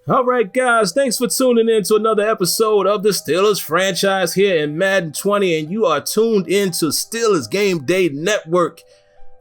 All right, guys, thanks for tuning in to another episode of the Steelers franchise here in Madden 20, and you are tuned into Steelers Game Day Network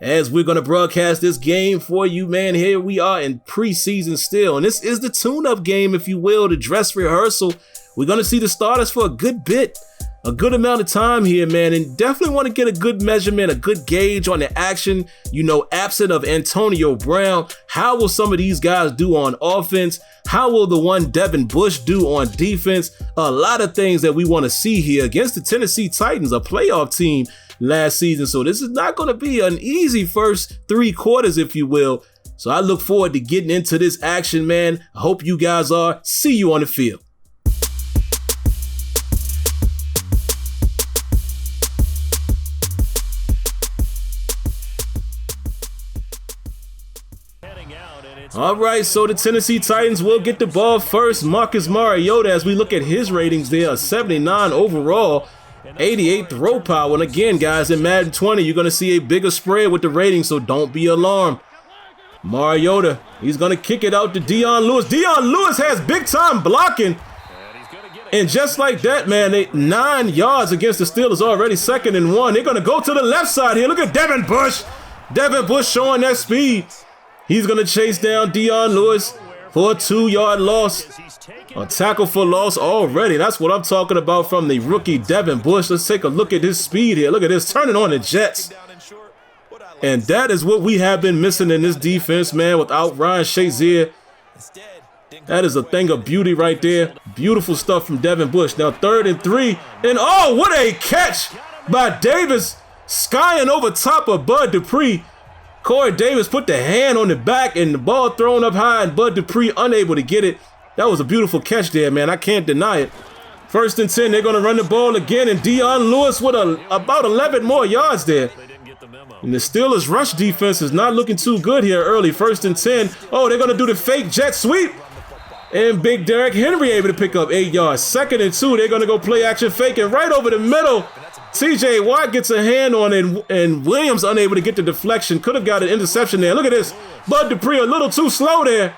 as we're going to broadcast this game for you, man. Here we are in preseason still, and this is the tune-up game, if you will, the dress rehearsal. We're going to see the starters for a good bit, a good amount of time here, man, and definitely want to get a good measurement, a good gauge on the action, you know, absent of Antonio Brown. How will some of these guys do on offense? How will the one Devin Bush do on defense? A lot of things that we want to see here against the Tennessee Titans, a playoff team last season. So this is not going to be an easy first 3 quarters, if you will. So I look forward to getting into this action, man. I hope you guys are. See you on the field. All right, so the Tennessee Titans will get the ball first. Marcus Mariota, as we look at his ratings there, a 79 overall, 88 throw power. And again, guys, in Madden 20, you're going to see a bigger spread with the ratings, so don't be alarmed. Mariota, he's going to kick it out to Dion Lewis. Dion Lewis has big-time blocking. And just like that, man, 9 yards against the Steelers already, 2nd and 1. They're going to go to the left side here. Look at Devin Bush. Devin Bush showing that speed. He's going to chase down Dion Lewis for a 2-yard loss. A tackle for loss already. That's what I'm talking about from the rookie Devin Bush. Let's take a look at his speed here. Look at this, turning on the jets. And that is what we have been missing in this defense, man, without Ryan Shazier. That is a thing of beauty right there. Beautiful stuff from Devin Bush. Now 3rd and 3. And oh, what a catch by Davis, skying over top of Bud Dupree. Corey Davis put the hand on the back and the ball thrown up high, and Bud Dupree unable to get it. That was a beautiful catch there, man. I can't deny it. 1st and 10, they're going to run the ball again, and Dion Lewis with about 11 more yards there. And the Steelers' rush defense is not looking too good here early. 1st and 10. Oh, they're going to do the fake jet sweep. And big Derrick Henry able to pick up 8 yards. 2nd and 2, they're going to go play action fake, and right over the middle. TJ Watt gets a hand on it, and Williams unable to get the deflection. Could have got an interception there. Look at this. Bud Dupree a little too slow there.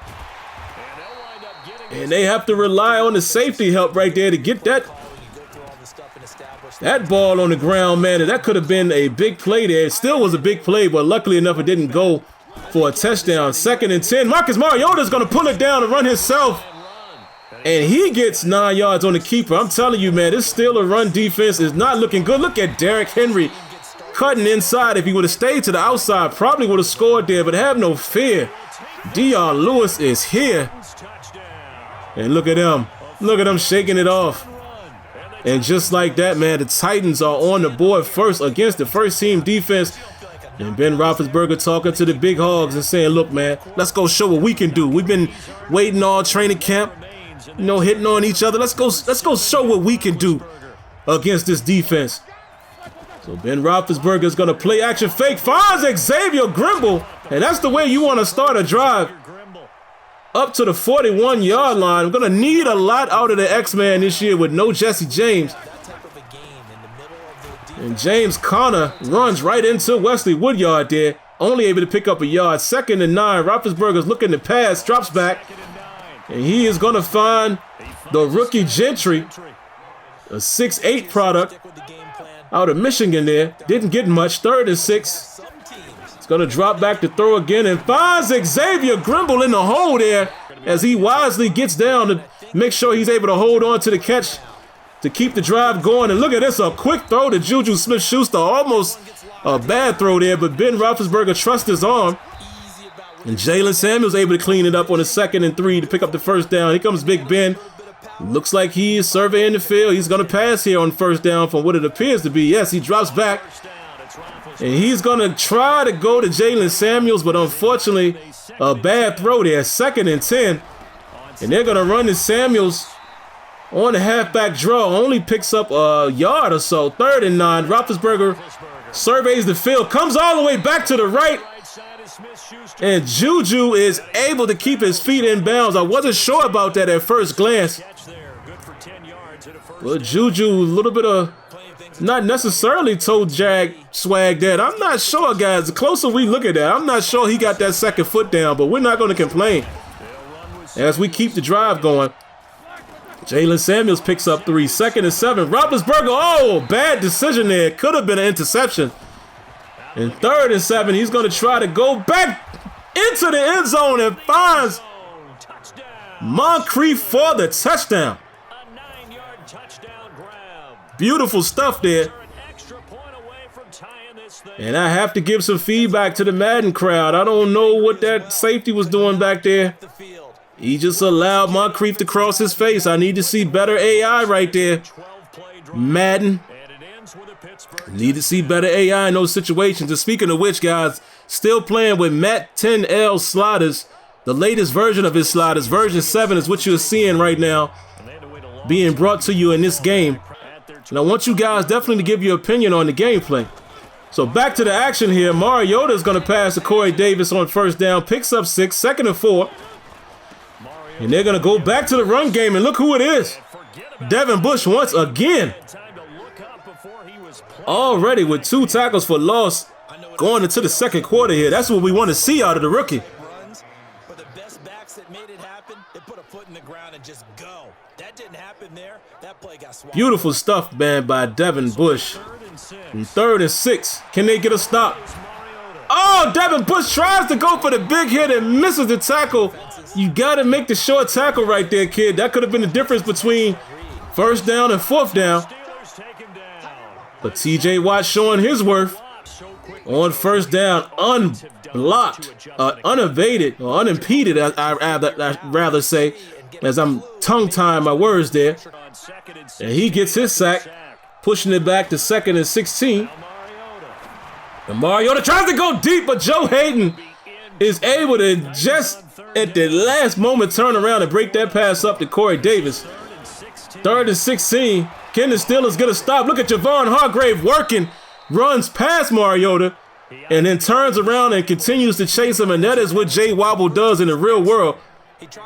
And they have to rely on the safety help right there to get that ball on the ground, man. That could have been a big play there. It still was a big play, but luckily enough, it didn't go for a touchdown. 2nd and 10. Marcus Mariota is going to pull it down and run himself. And he gets 9 yards on the keeper. I'm telling you, man, this Steelers run defense is not looking good. Look at Derrick Henry cutting inside. If he would have stayed to the outside, probably would have scored there, but have no fear. Dion Lewis is here. And look at him. Look at him shaking it off. And just like that, man, the Titans are on the board first against the first-team defense. And Ben Roethlisberger talking to the big hogs and saying, look, man, let's go show what we can do. We've been waiting all training camp, you know, hitting on each other. Let's go show what we can do against this defense. So Ben Roethlisberger is going to play action fake, finds Xavier Grimble, and that's the way you want to start a drive. Up to the 41-yard line. We're going to need a lot out of the X-Man this year with no Jesse James. And James Conner runs right into Wesley Woodyard there, only able to pick up a yard. 2nd and 9. Roethlisberger's looking to pass, drops back. And he is going to find the rookie Gentry, a 6'8 product out of Michigan there. Didn't get much. 3rd and 6. It's going to drop back to throw again and finds Xavier Grimble in the hole there as he wisely gets down to make sure he's able to hold on to the catch to keep the drive going. And look at this, a quick throw to Juju Smith-Schuster. Almost a bad throw there, but Ben Roethlisberger trusts his arm. And Jalen Samuels able to clean it up on the 2nd and 3 to pick up the 1st down. Here comes Big Ben. Looks like he is surveying the field. He's going to pass here on 1st down from what it appears to be. Yes, he drops back. And he's going to try to go to Jalen Samuels, but unfortunately, a bad throw there. 2nd and 10. And they're going to run to Samuels on the halfback draw. Only picks up a yard or so. 3rd and 9. Roethlisberger surveys the field. Comes all the way back to the right. And Juju is able to keep his feet in bounds. I wasn't sure about that at first glance. But Juju, a little bit of not necessarily toe jag swag there. I'm not sure, guys. The closer we look at that, I'm not sure he got that second foot down, but we're not going to complain. as we keep the drive going. Jalen Samuels picks up 3. 2nd and 7. Roethlisberger, oh, bad decision there. Could have been an interception. And 3rd and 7, he's going to try to go back into the end zone and finds Moncrief for the touchdown. Beautiful stuff there. And I have to give some feedback to the Madden crowd. I don't know what that safety was doing back there. He just allowed Moncrief to cross his face. I need to see better AI right there. Madden. Need to see better AI in those situations. And speaking of which, guys, still playing with Matt 10L sliders. The latest version of his sliders, version 7, is what you're seeing right now being brought to you in this game. And I want you guys definitely to give your opinion on the gameplay. So back to the action here. Mariota is going to pass to Corey Davis on 1st down. Picks up 6, 2nd and 4. And they're going to go back to the run game. And look who it is. Devin Bush once again. Already with 2 tackles for loss going into the 2nd quarter here. That's what we want to see out of the rookie. Beautiful stuff, man, by Devin Bush. And 3rd and 6. Can they get a stop? Oh, Devin Bush tries to go for the big hit and misses the tackle. You got to make the short tackle right there, kid. That could have been the difference between 1st down and 4th down. But TJ Watt showing his worth on 1st down, unblocked, unevaded, or unimpeded, I'd rather say, as I'm tongue-tying my words there. And he gets his sack, pushing it back to 2nd and 16. And Mariota tries to go deep, but Joe Hayden is able to just at the last moment turn around and break that pass up to Corey Davis. 3rd and 16. Can the Steelers get a stop? Look at Javon Hargrave working, runs past Mariota, and then turns around and continues to chase him, and that is what Jay Wobble does in the real world.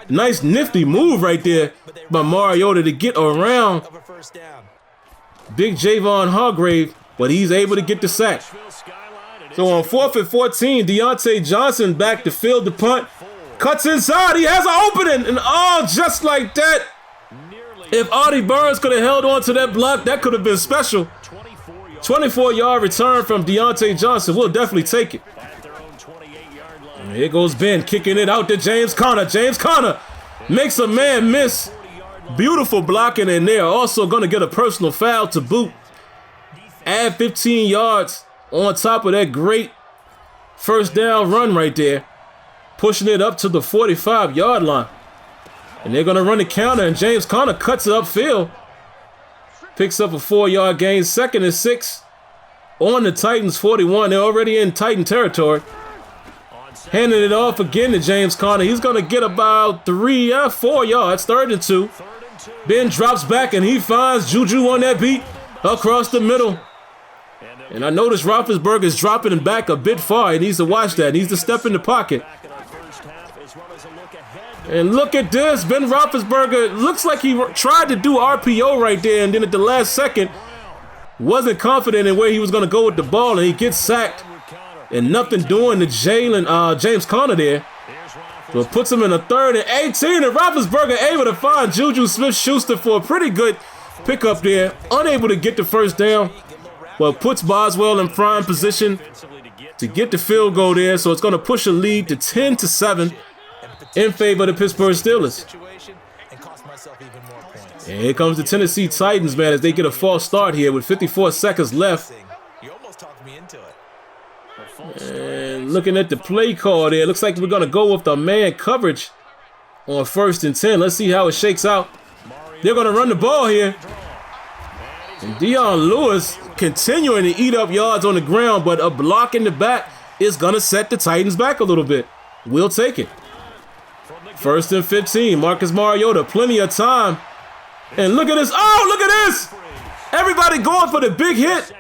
Nice nifty move right there by Mariota to get around big Javon Hargrave, but he's able to get the sack. So on 4th and 14, Deontay Johnson back to field the punt. Cuts inside, he has an opening, and oh, just like that. If Artie Burns could have held on to that block, that could have been special. 24-yard return from Deontay Johnson. We'll definitely take it. And here goes Ben, kicking it out to James Conner. James Conner makes a man miss. Beautiful blocking, and they're also going to get a personal foul to boot. Add 15 yards on top of that great 1st down run right there. Pushing it up to the 45-yard line. And they're going to run the counter, and James Conner cuts it upfield. Picks up a 4-yard gain. 2nd and 6 on the Titans 41. They're already in Titan territory. Handing it off again to James Conner. He's going to get about 4 yards. 3rd and 2. Ben drops back, and he finds Juju on that beat across the middle. And I noticed Roethlisberger is dropping him back a bit far. He needs to watch that. He needs to step in the pocket. And look at this. Ben Roethlisberger looks like he tried to do RPO right there, and then at the last second wasn't confident in where he was going to go with the ball, and he gets sacked. And nothing doing to James Conner there. So it puts him in a 3rd and 18, and Roethlisberger able to find Juju Smith-Schuster for a pretty good pickup there. Unable to get the 1st down, but puts Boswell in prime position to get the field goal there. So it's going to push a lead to 10-7 in favor of the Pittsburgh Steelers. And here comes the Tennessee Titans, man, as they get a false start here with 54 seconds left. And looking at the play call there, looks like we're going to go with the man coverage on 1st and 10. Let's see how it shakes out. They're going to run the ball here. And Dion Lewis continuing to eat up yards on the ground, but a block in the back is going to set the Titans back a little bit. We'll take it. 1st and 15. Marcus Mariota, plenty of time. And look at this. Oh, look at this. Everybody going for the big hit.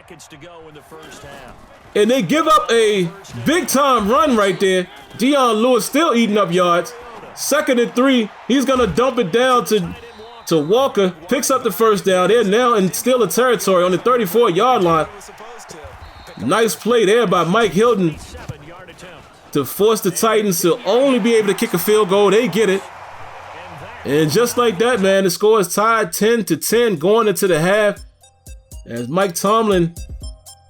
And they give up a big-time run right there. Dion Lewis still eating up yards. 2nd and 3. He's going to dump it down to Walker. Picks up the 1st down. They're now in Steeler territory on the 34-yard line. Nice play there by Mike Hilton to force the Titans to only be able to kick a field goal. They get it. And just like that, man, the score is tied 10-10 going into the half. As Mike Tomlin,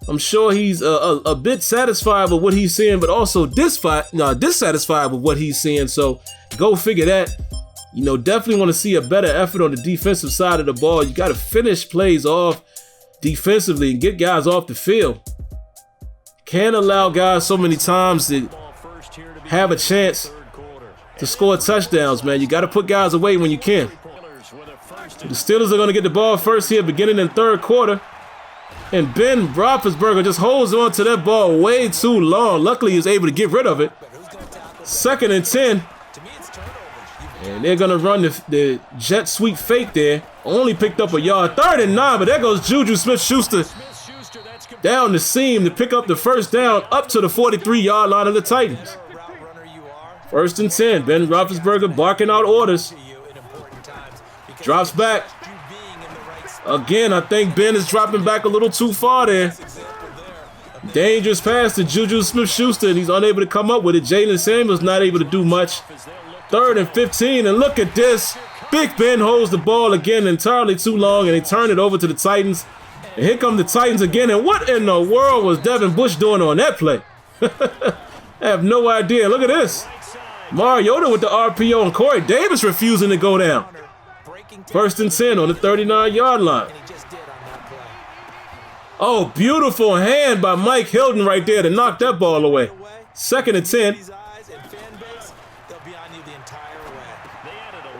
I'm sure he's a bit satisfied with what he's seeing, but also dissatisfied with what he's seeing. So go figure that. You know, definitely want to see a better effort on the defensive side of the ball. You got to finish plays off defensively and get guys off the field. Can't allow guys so many times to have a chance to score touchdowns, man. You got to put guys away when you can. The Steelers are going to get the ball first here, beginning in third quarter. And Ben Roethlisberger just holds on to that ball way too long. Luckily, he was able to get rid of it. 2nd and 10. And they're going to run the jet sweep fake there. Only picked up a yard. 3rd and 9, but there goes Juju Smith-Schuster down the seam to pick up the first down up to the 43-yard line of the Titans. 1st and 10. Ben Roethlisberger barking out orders. Drops back. Again, I think Ben is dropping back a little too far there. Dangerous pass to Juju Smith-Schuster, and he's unable to come up with it. Jalen Samuels not able to do much. 3rd and 15, and look at this. Big Ben holds the ball again entirely too long, and they turn it over to the Titans. And here come the Titans again, and what in the world was Devin Bush doing on that play? I have no idea. Look at this. Mariota with the RPO, and Corey Davis refusing to go down. 1st and 10 on the 39-yard line. Oh, beautiful hand by Mike Hilton right there to knock that ball away. 2nd and 10.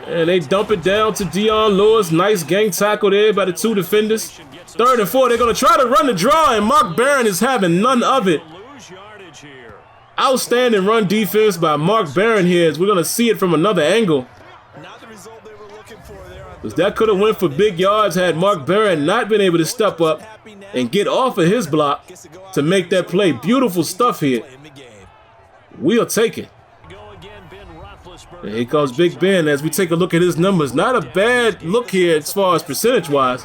And they dump it down to Dion Lewis. Nice gang tackle there by the 2 defenders. 3rd and 4. They're going to try to run the draw, and Mark Barron is having none of it. Outstanding run defense by Mark Barron here, as we're going to see it from another angle. Because that could have went for big yards had Mark Barron not been able to step up and get off of his block to make that play. Beautiful stuff here. We'll take it. And here comes Big Ben as we take a look at his numbers. Not a bad look here as far as percentage-wise.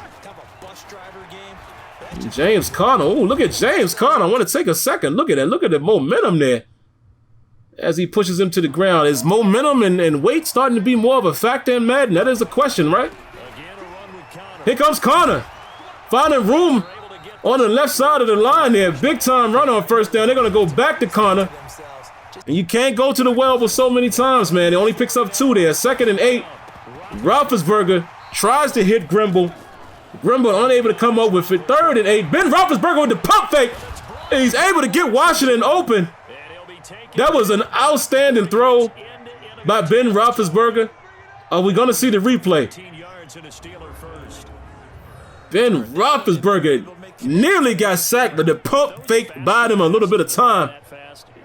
James Conner. Oh, look at James Conner. I want to take a second. Look at that. Look at the momentum there as he pushes him to the ground. Is momentum and weight starting to be more of a factor in Madden? That is a question, right? Here comes Conner. Finding room on the left side of the line there. Big time run on first down. They're going to go back to Conner. And you can't go to the well with so many times, man. He only picks up 2 there. 2nd and 8. Roethlisberger tries to hit Grimble. Grimble unable to come up with it. 3rd and 8. Ben Roethlisberger with the pump fake. And he's able to get Washington open. That was an outstanding throw by Ben Roethlisberger. Are we going to see the replay? Ben Roethlisberger nearly got sacked, but the pump fake bought him a little bit of time.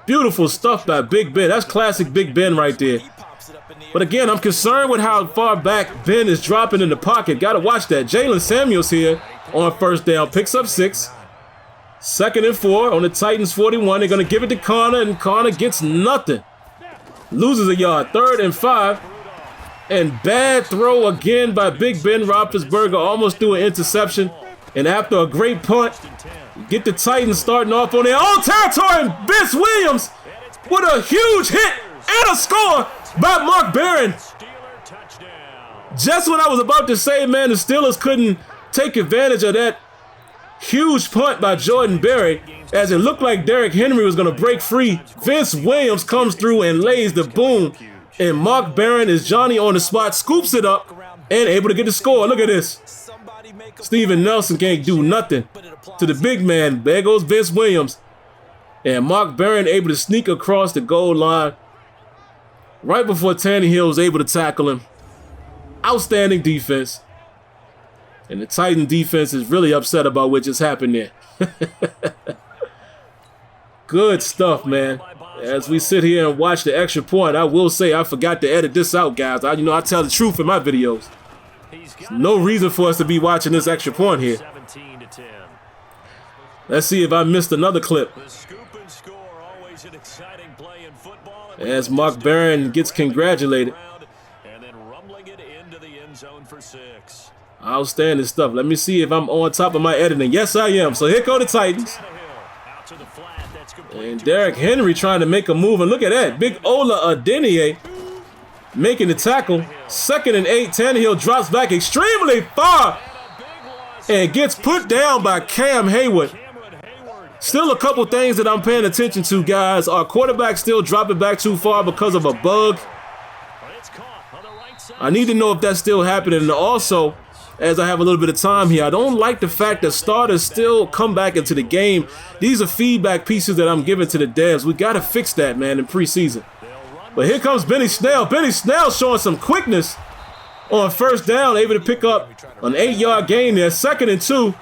Beautiful stuff by Big Ben. That's classic Big Ben right there. But again, I'm concerned with how far back Ben is dropping in the pocket. Got to watch that. Jalen Samuels here on first down. Picks up 6. 2nd and 4 on the Titans 41. They're going to give it to Conner, and Conner gets nothing. Loses a yard. 3rd and 5. And bad throw again by Big Ben Roethlisberger. Almost threw an interception. And after a great punt, get the Titans starting off on their own territory. And Vince Williams with a huge hit and a score by Mark Barron. Just when I was about to say, man, the Steelers couldn't take advantage of that huge punt by Jordan Berry, as it looked like Derrick Henry was going to break free. Vince Williams comes through and lays the boom. And Mark Barron is Johnny on the spot, scoops it up, and able to get the score. Look at this. Steven Nelson can't do nothing to the big man. There goes Vince Williams. And Mark Barron able to sneak across the goal line right before Tannehill was able to tackle him. Outstanding defense. And the Titan defense is really upset about what just happened there. Good stuff, man. As we sit here and watch the extra point, I will say I forgot to edit this out, guys. I tell the truth in my videos. There's no reason for us to be watching this extra point here. Let's see if I missed another clip. As Mark Barron gets congratulated. Outstanding stuff. Let me see if I'm on top of my editing. Yes, I am. So here go the Titans. And Derrick Henry trying to make a move. And look at that. Big Ola Adeniyi making the tackle. 2nd and 8. Tannehill drops back extremely far and gets put down by Cam Hayward. Still a couple things that I'm paying attention to, guys. Our quarterback still dropping back too far because of a bug. I need to know if that's still happening. And also, as I have a little bit of time here, I don't like the fact that starters still come back into the game. These are feedback pieces that I'm giving to the devs. We got to fix that, man, in preseason. But here comes Benny Snell. Benny Snell showing some quickness on 1st down, able to pick up an 8-yard gain there. 2nd and 2.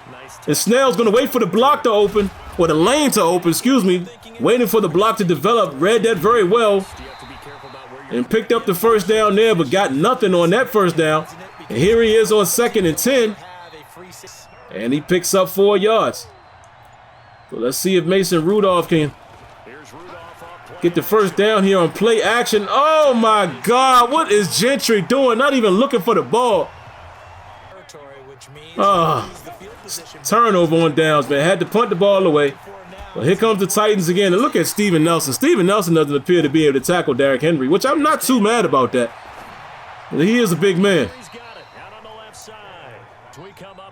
And Snell's going to wait for the block to open, or the lane to open, excuse me. Waiting for the block to develop. Read that very well. And picked up the 1st down there, but got nothing on that 1st down. And here he is on 2nd and 10. And he picks up 4 yards. So let's see if Mason Rudolph can get the 1st down here on play action. Oh my God, what is Gentry doing? Not even looking for the ball. Turnover on downs, man. Had to punt the ball away. Well, here comes the Titans again. And look at Steven Nelson. Steven Nelson doesn't appear to be able to tackle Derrick Henry, which I'm not too mad about that. He is a big man.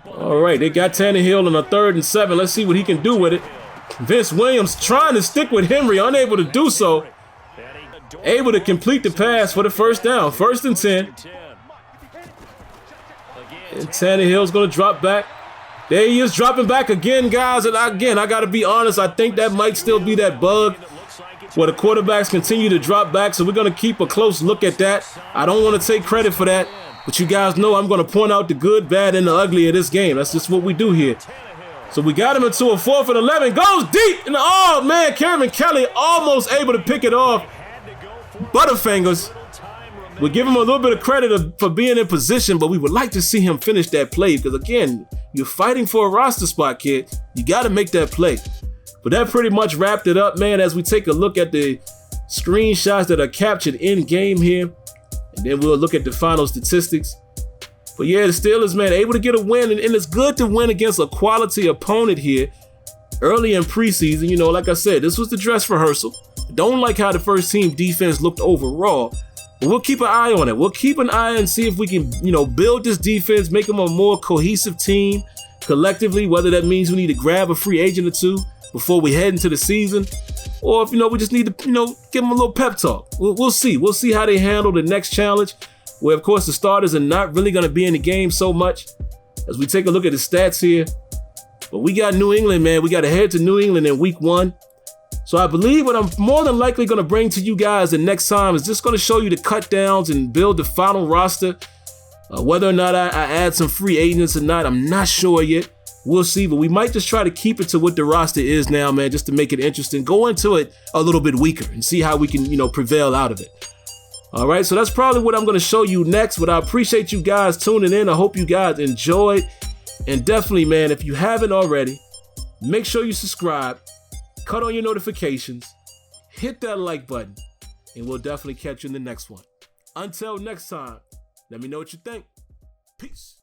All right, they got Tannehill on a 3rd and 7. Let's see what he can do with it. Vince Williams trying to stick with Henry, unable to do so. Able to complete the pass for the 1st down. 1st and 10. And Tannehill's going to drop back. There he is, dropping back again, guys. And again, I got to be honest, I think that might still be that bug where the quarterbacks continue to drop back. So we're going to keep a close look at that. I don't want to take credit for that. But you guys know I'm going to point out the good, bad, and the ugly of this game. That's just what we do here. So we got him into a 4th and 11. Goes deep. And oh, man, Kevin Kelly almost able to pick it off. Butterfingers. We give him a little bit of credit for being in position, but we would like to see him finish that play because, again, you're fighting for a roster spot, kid. You got to make that play. But that pretty much wrapped it up, man, as we take a look at the screenshots that are captured in game here. And then we'll look at the final statistics. But yeah, the Steelers, man, able to get a win. And it's good to win against a quality opponent here early in preseason. You know, like I said, this was the dress rehearsal. Don't like how the first team defense looked overall. But we'll keep an eye on it. We'll keep an eye and see if we can, you know, build this defense, make them a more cohesive team collectively, whether that means we need to grab a free agent or 2 before we head into the season, or if, you know, we just need to, you know, give them a little pep talk. We'll see. We'll see how they handle the next challenge, where, of course, the starters are not really going to be in the game so much as we take a look at the stats here. But we got New England, man. We got to head to New England in week 1. So I believe what I'm more than likely going to bring to you guys the next time is just going to show you the cut downs and build the final roster. Whether or not I add some free agents or not, I'm not sure yet. We'll see, but we might just try to keep it to what the roster is now, man, just to make it interesting. Go into it a little bit weaker and see how we can, you know, prevail out of it. All right, so that's probably what I'm going to show you next, but I appreciate you guys tuning in. I hope you guys enjoyed. And definitely, man, if you haven't already, make sure you subscribe. Cut on your notifications, hit that like button, and we'll definitely catch you in the next one. Until next time, let me know what you think. Peace.